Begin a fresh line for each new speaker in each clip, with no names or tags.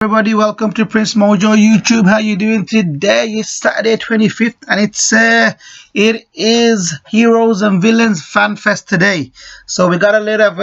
Everybody, welcome to Prince Mojo YouTube. How you doing today? It's Saturday 25th and it is Heroes and Villains Fan Fest today. So we got a little of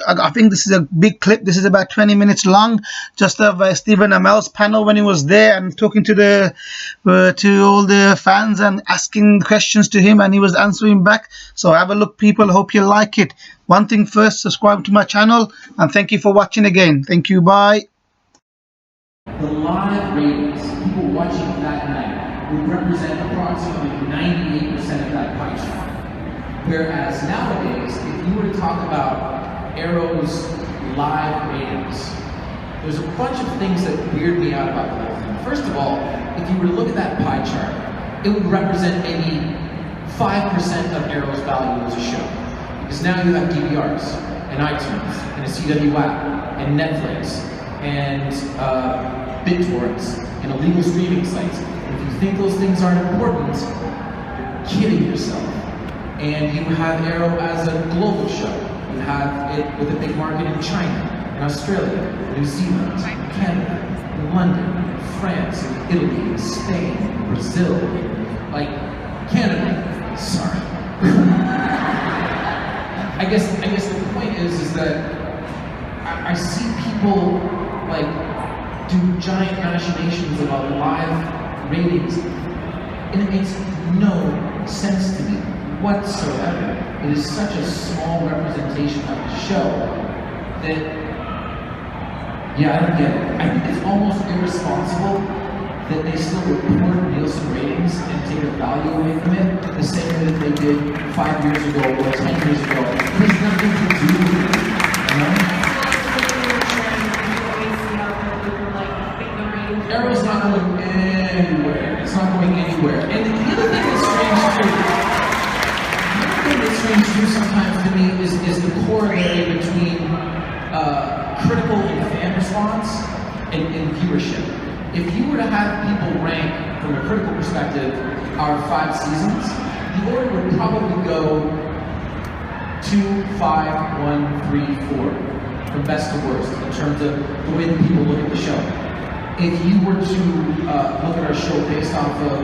I think this is a big clip. This is about 20 minutes long, just of Stephen Amell's panel when he was there and talking to to all the fans and asking questions to him, and he was answering back. So have a look, people. Hope you like it. One thing first, subscribe to my channel, and thank you for watching again. Thank you. Bye.
The live ratings, people watching that night, would represent approximately 98% of that pie chart. Whereas nowadays, if you were to talk about Arrow's live ratings, there's a bunch of things that weird me out about the whole thing. First of all, if you were to look at that pie chart, it would represent maybe 5% of Arrow's value as a show. Because now you have DVRs, and iTunes, and a CW app, and Netflix, and BitTorrents, and illegal streaming sites. And if you think those things aren't important, you're kidding yourself. And you have Arrow as a global show. You have it with a big market in China, in Australia, New Zealand, Canada, in London, France, in Italy, in Spain, in Brazil, like Canada. Sorry. I guess the point is that I see people like do giant machinations about live ratings, and it makes no sense to me whatsoever. It is such a small representation of the show that, yeah, I don't get it. I think it's almost irresponsible that they still report Nielsen ratings and take the value away from it the same way that they did 5 years ago or 10 years ago. It has nothing to do with it, you know? Arrow's not going anywhere. It's not going anywhere. And the other thing that's strange too, sometimes to me is the corollary between critical and fan response and viewership. If you were to have people rank from a critical perspective our 5 seasons, the order would probably go 2, 5, 1, 3, 4, from best to worst in terms of the way that people look at the show. If you were to look at our show based off of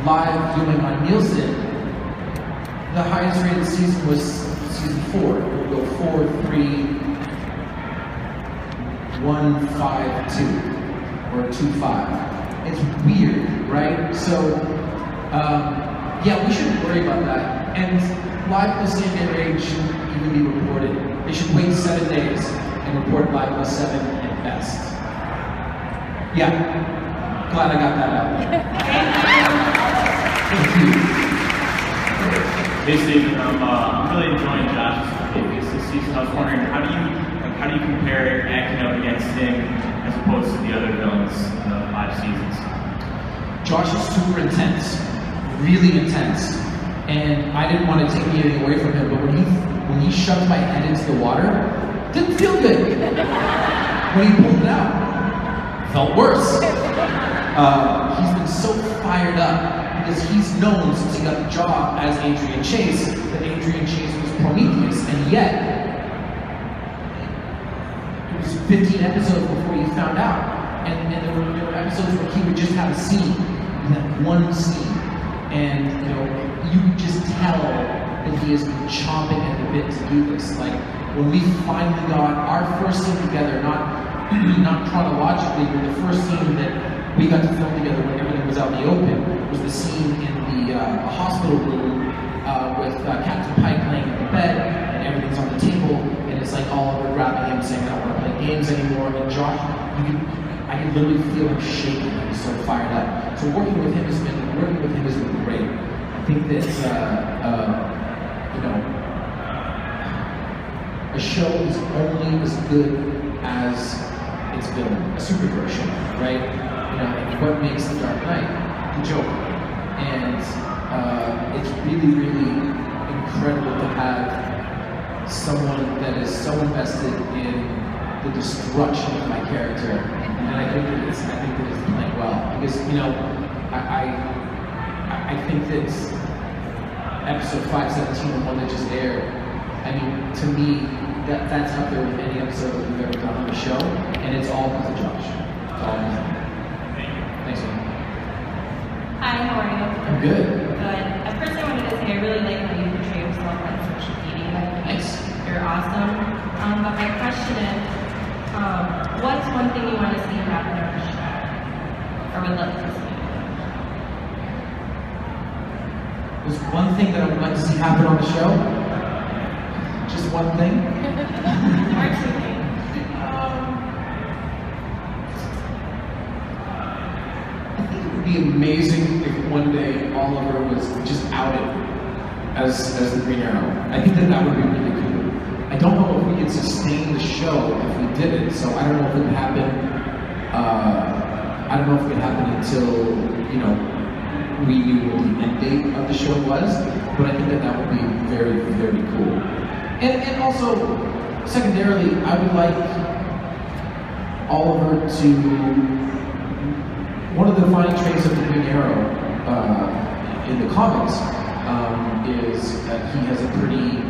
live viewing on Nielsen, the highest rated season was season 4. It would go 4, 3, 1, 5, 2, or 2, 5. It's weird, right? So, yeah, we shouldn't worry about that. And live plus same day rating shouldn't even be reported. They should wait 7 days and report live plus 7 at best. Yeah, glad I got that out. Thank you.
Hey Stephen, I'm really enjoying Josh's performance this season. I was wondering, how do you compare Akino against him as opposed to the other villains in the 5 seasons?
Josh is super intense, really intense, and I didn't want to take anything away from him. But when he shoved my head into the water, it didn't feel good. When he pulled it out, felt worse. He's been so fired up because he's known since he got the job as Adrian Chase that Adrian Chase was Prometheus, and yet it was 15 episodes before you found out, and there were episodes where he would just have a scene, that one scene, and you could just tell that he has been chomping at the bit to do this. Like when we finally got our first scene together, not chronologically, but the first scene that we got to film together when everything was out in the open was the scene in the hospital room with Captain Pike laying in the bed, and everything's on the table, and it's like Oliver grabbing him saying, I don't want to play games anymore, and Josh, I could literally feel him shaking. He was so fired up. So working with him has been great. I think that, a show is only as good as its villain, a superhero show, right? What makes The Dark Knight? The Joker. And it's really, really incredible to have someone that is so invested in the destruction of my character. And I think that it's playing well. Because, I think that episode 517, the one that just aired, I mean, to me, that's up there with any episode that we've ever done on the show, and it's all because of Josh. It's all because of him. Thanks, man.
Hi, how are you?
I'm good.
Good. At first I wanted to say I really like how you portray yourself on social media.
Thanks.
You're awesome. But my question is, what's one thing you want to see happen on the show? Or would love to see?
There's one thing that I would like to see happen on the show. Just one thing.
Or two things.
I think it would be amazing if one day Oliver was just outed as the Green Arrow. I think that would be really cool. I don't know if we could sustain the show if we did it, so I don't know if it would happen. I don't know if it would happen until, you know, we knew what the end date of the show was, but I think that would be very, very cool. And also, secondarily, I would like Oliver to, one of the defining traits of the Green Arrow in the comics is that he has a pretty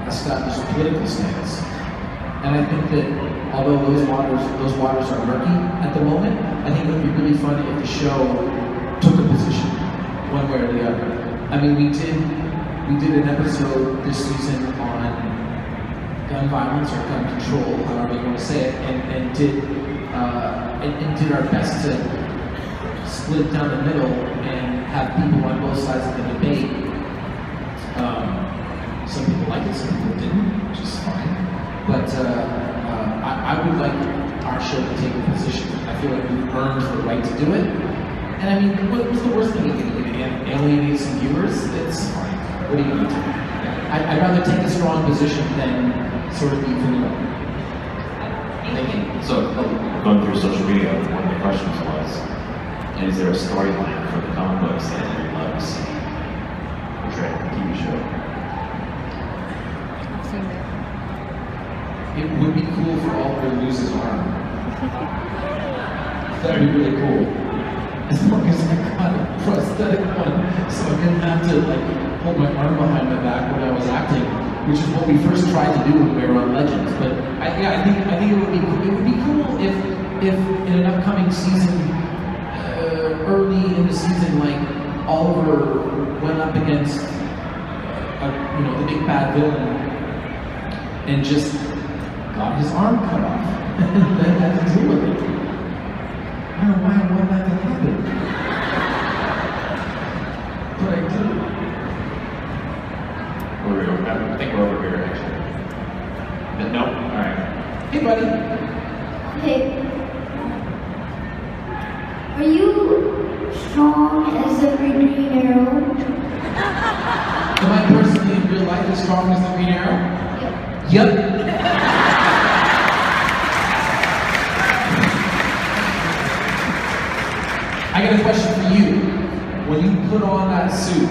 established political stance. And I think that although those waters are murky at the moment, I think it would be really fun if the show took a position, one way or the other. I mean, we did an episode this season on gun violence or gun control, however you want to say it, and did our best to split down the middle and have people on both sides of the debate. Some people like it, some people didn't, which is fine. But I would like our show to take a position. I feel like we've earned the right to do it. And I mean, what's the worst thing you can do? Alienate some viewers? It's fine. What are you going to do? I'd rather take a strong position than sort of be vanilla. Thank you.
So, going through social media, one of the questions was, is there a storyline for the comic books that you love to see portrayed on the TV show?
It would be cool for Oliver to lose his arm. That would be really cool. As long as I got a prosthetic one, so I didn't have to like hold my arm behind my back when I was acting, which is what we first tried to do when we were on Legends. But I think it would be cool if in an upcoming season, early in the season, like Oliver went up against the big bad villain and just got his arm cut off and then had to deal with it. I don't know why I want that to happen. But I do.
I think we're over here, actually. No? Alright.
Hey, buddy.
Hey. Are you strong as the Green Arrow?
Am I personally in real life as strong as the Green Arrow? Yep. I got a question for you. When you put on that suit,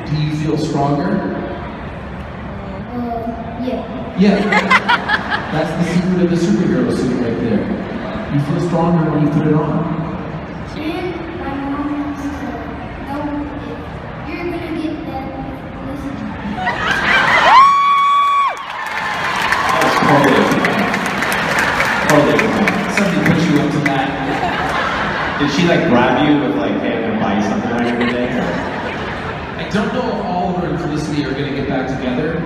do you feel stronger?
Yeah.
Yeah. That's the secret of the superhero suit right there. You feel stronger when you put it on.
And my mom wants to know if you're gonna get that. Listen.
Somebody put you up to that.
Did she like bribe you with like, hey, I'm gonna buy you something later today?
I don't know if Oliver and Felicity are going to get back together.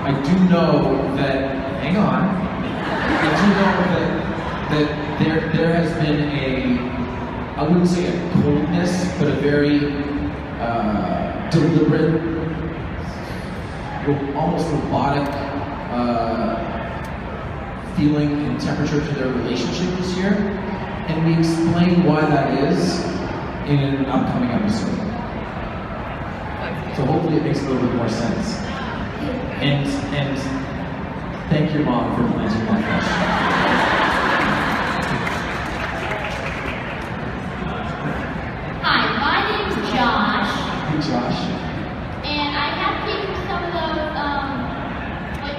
I do know that, hang on, I do know that there has been I wouldn't say a coldness, but a very deliberate, almost robotic feeling and temperature to their relationship this year. And we explain why that is in an upcoming episode. So hopefully it makes a little bit more sense. And thank your mom for answering that question.
Hi, my name's Josh,
Hey Josh.
and I have taken some of those,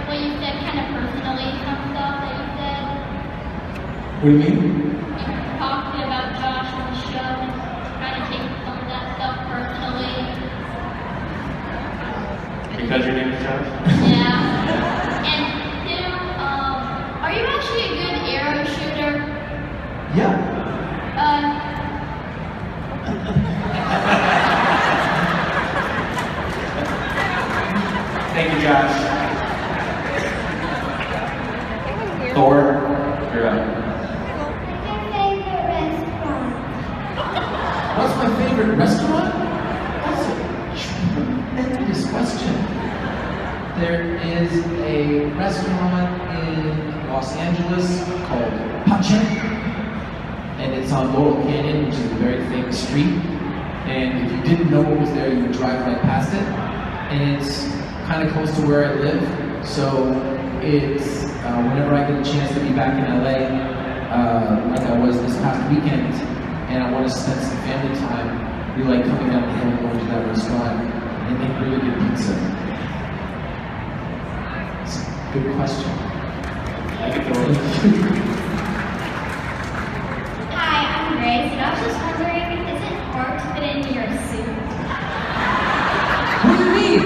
what you said kind of personally, some stuff that you said.
What do you mean?
You talked about Josh on the show and kind of taking some of that stuff personally.
Because your name is Josh?
Yeah.
You're up.
What's your favorite restaurant?
What's my favorite restaurant? That's a tremendous question. There is a restaurant in Los Angeles called Pache, and it's on Laurel Canyon, which is a very famous street. And if you didn't know what was there, you would drive right past it. And it's kind of close to where I live, so it's whenever I get a chance to be back in LA, like I was this past weekend, and I want to spend some family time, we like coming down the hill and going to that restaurant and make really good pizza. It's a good question.
I could throw it.
Hi, I'm Grace, and I was just wondering, is it hard to fit into your suit?
What do you mean?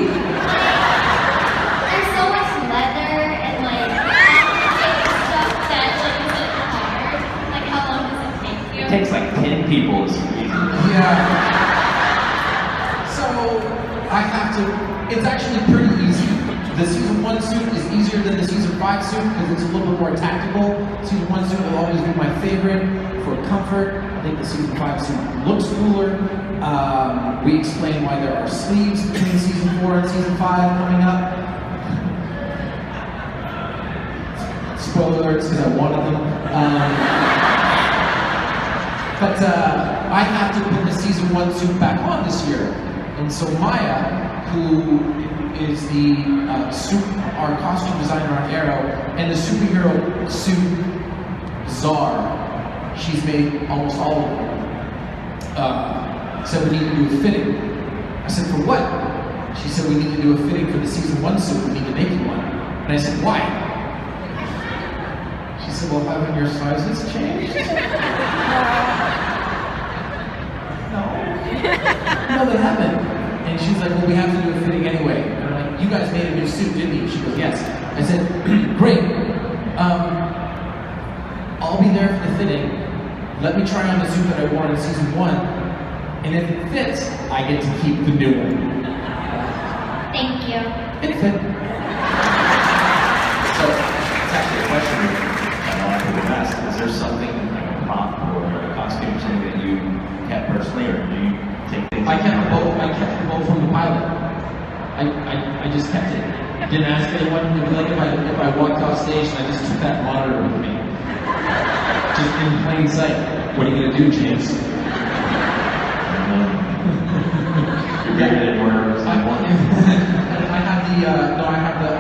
There's so much leather and like complicated stuff that like is it hard? Like how long does it take you?
It takes like 10 people to squeeze it.
Yeah. So I have to. It's actually pretty easy. The season 1 suit is easier than the season 5 suit because it's a little bit more tactical. Season 1 suit will always be my favorite for comfort. I think the season 5 suit looks cooler. We explain why there are sleeves between season 4 and season 5 coming up. Spoiler alerts because I wanted them. But I have to put the season 1 suit back on this year. And so Maya, who is our costume designer on Arrow, and the superhero suit czar, she's made almost all of them. Said we need to do a fitting. I said, for what? She said, we need to do a fitting for the season 1 suit, we need to make you one. And I said, why? She said, well, haven't your sizes changed? No, they haven't. And she's like, well, we have to do a fitting anyway. And I'm like, you guys made a new suit, didn't you? She goes, yes. I said, great. I'll be there for the fitting. Let me try on the suit that I wore in season 1. And if it fits, I get to keep the new one.
Thank you.
It fit.
So, it's actually a question that a lot of people ask. Is there something like a prop or a costume or something that you kept personally, or do you take things?
I kept the bow from the pilot. I just kept it. Didn't ask anyone. It'd be like if I walked off stage and I just took that monitor with me. Just in plain sight. What are you gonna do, James?
You're bigger than where I want.
I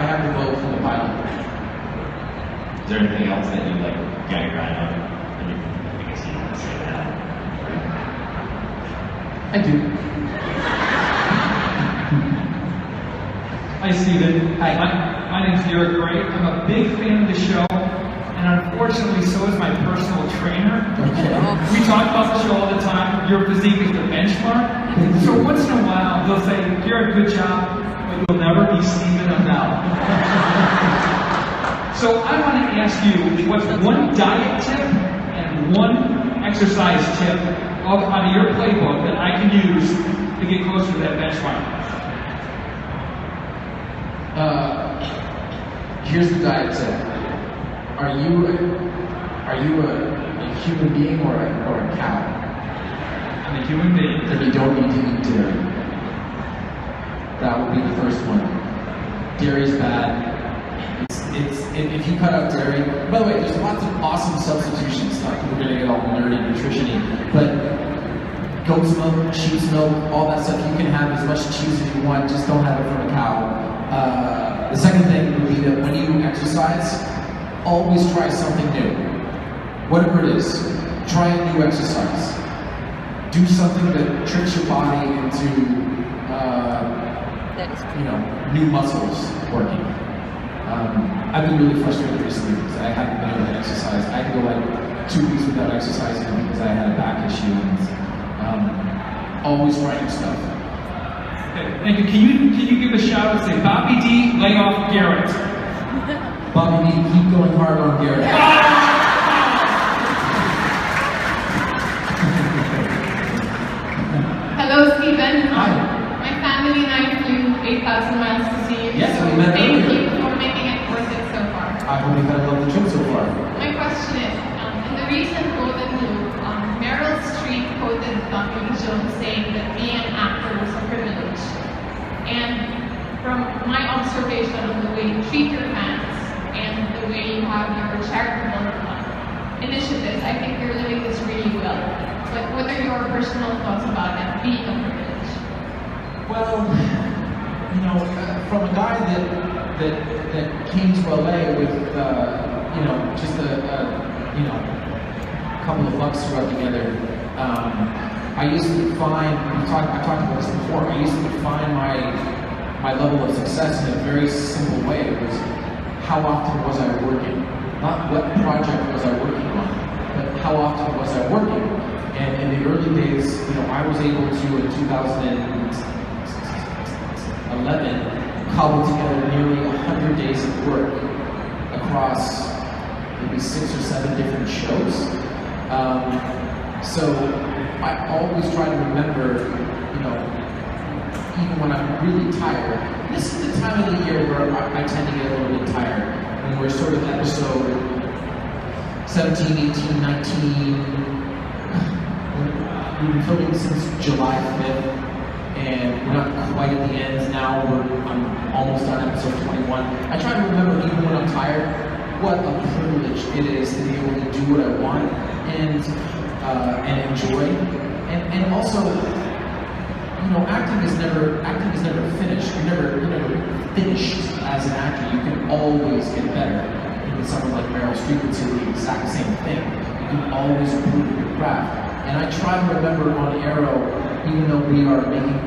have the bow from the pilot.
Is there anything else that you like gag around on? I guess you can say that.
I do.
Hi, Steven.
Hi.
My name's Derek Gray. I'm a big fan of the show, and unfortunately, so is my personal trainer.
Okay.
We talk about the show all the time. Your physique is the benchmark. So once in a while, they'll say, you're a good job, but you'll never be Steven Amell. So I want to ask you, what's one diet tip and one exercise tip out of your playbook that I can use to get closer to that benchmark?
Here's the diet tip. Are you a human being or a cow?
I'm a human being.
Then you don't need to eat dairy. That would be the first one. Dairy's bad. If you cut out dairy, by the way, there's lots of awesome substitution stuff. We're gonna get all nerdy nutrition-y, but goat's milk, sheep's milk, all that stuff, you can have as much cheese as you want, just don't have it from a cow. The second thing would be that when you exercise, always try something new. Whatever it is, try a new exercise. Do something that tricks your body into, new muscles working. I've been really frustrated recently because I haven't been able to exercise. I had to go like 2 weeks without exercising because I had a back issue. And always trying stuff.
Okay, thank you. Can you give a shout out and say, Bobby D, lay off Garrett?
Bobby D, keep going hard on Garrett.
Hello, Stephen.
Hi.
My family and I flew 8,000 miles to see you.
Yes,
so
we met
thank
earlier.
you for making it worth it so far.
I hope you've had a lovely trip so far.
My question is, way you treat your fans and the way you have your charitable initiatives. I think you're living this really well. But what are your personal thoughts about it being a privilege?
Well, you know, from a guy that came to LA with, you know, just a couple of bucks to rub together. I used to define, I talked about this before, I used to define my level of success in a very simple way. It was how often was I working? Not what project was I working on, but how often was I working? And in the early days, you know, I was able to, in 2011, cobble together nearly 100 days of work across maybe 6 or 7 different shows. So I always try to remember, you know, even when I'm really tired, this is the time of the year where I tend to get a little bit tired. When we're sort of episode 17, 18, 19, we've been filming since July 5th, and we're not quite at the end now. I'm almost on episode 21. I try to remember, even when I'm tired, what a privilege it is to be able to do what I want and enjoy, and also, you know, acting is never finished. You're never finished as an actor. You can always get better. Even someone like Meryl Streep would say the exact same thing. You can always improve your craft. And I try to remember on Arrow, even though we are making a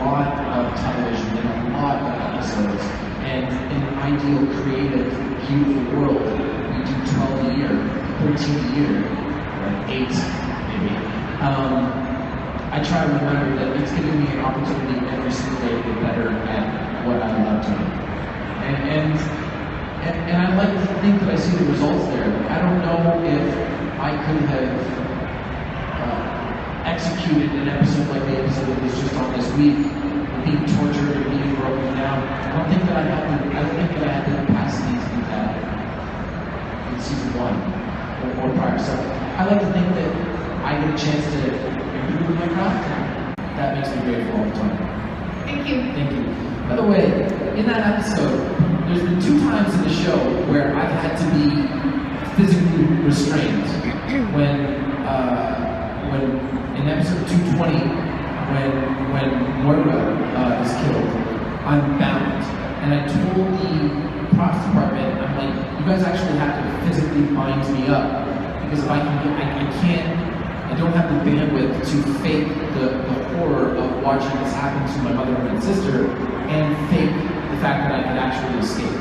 lot of television and a lot of episodes, and in an ideal, creative, beautiful world, we do 12 a year, 13 a year, or 8 maybe. I try to remember that it's giving me an opportunity every single day to get better at what I love doing. And I like to think that I see the results there. I don't know if I could have executed an episode like the episode that was just on this week, being tortured and being broken down. I don't think that I had the capacity to do that in season 1 or prior. So I like to think that I get a chance to improve my craft, and that makes me grateful all the time.
Thank you.
Thank you. By the way, in that episode, there's been 2 times in the show where I've had to be physically restrained. When in episode 220, when Moira is killed, I'm bound, and I told the props department, I'm like, you guys actually have to physically bind me up, because if I don't have the bandwidth to fake the horror of watching this happen to my mother and sister, and fake the fact that I could actually escape.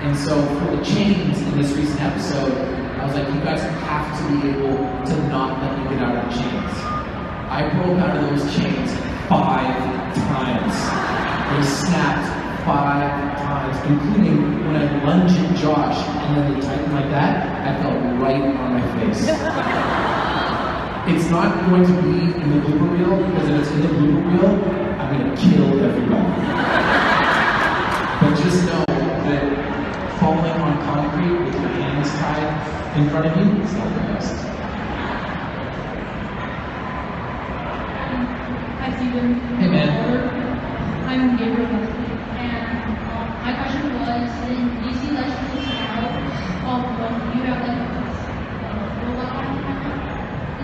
And so for the chains in this recent episode, I was like, you guys have to be able to not let me get out of the chains. I broke out of those chains 5 times. They snapped 5 times, including when I lunged at Josh and then they tightened like that, I fell right on my face. It's not going to be in the blooper reel, because if it's in the blooper reel, I'm going to kill everybody. But just know that falling on concrete with your hands tied in front of you is not the best.
Hi, Steven.
Hey, man.
I'm Gabriel, and my question was, in DC Legends now, you have like robot on camera.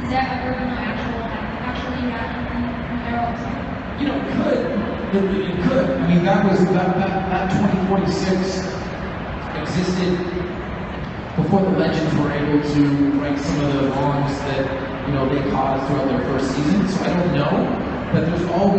Is that ever going to actually happen in Arrow?
You know, it could. I mean, that 2046 existed before the Legends were able to right some of the wrongs that, you know, they caused throughout their first season. So I don't know, but there's always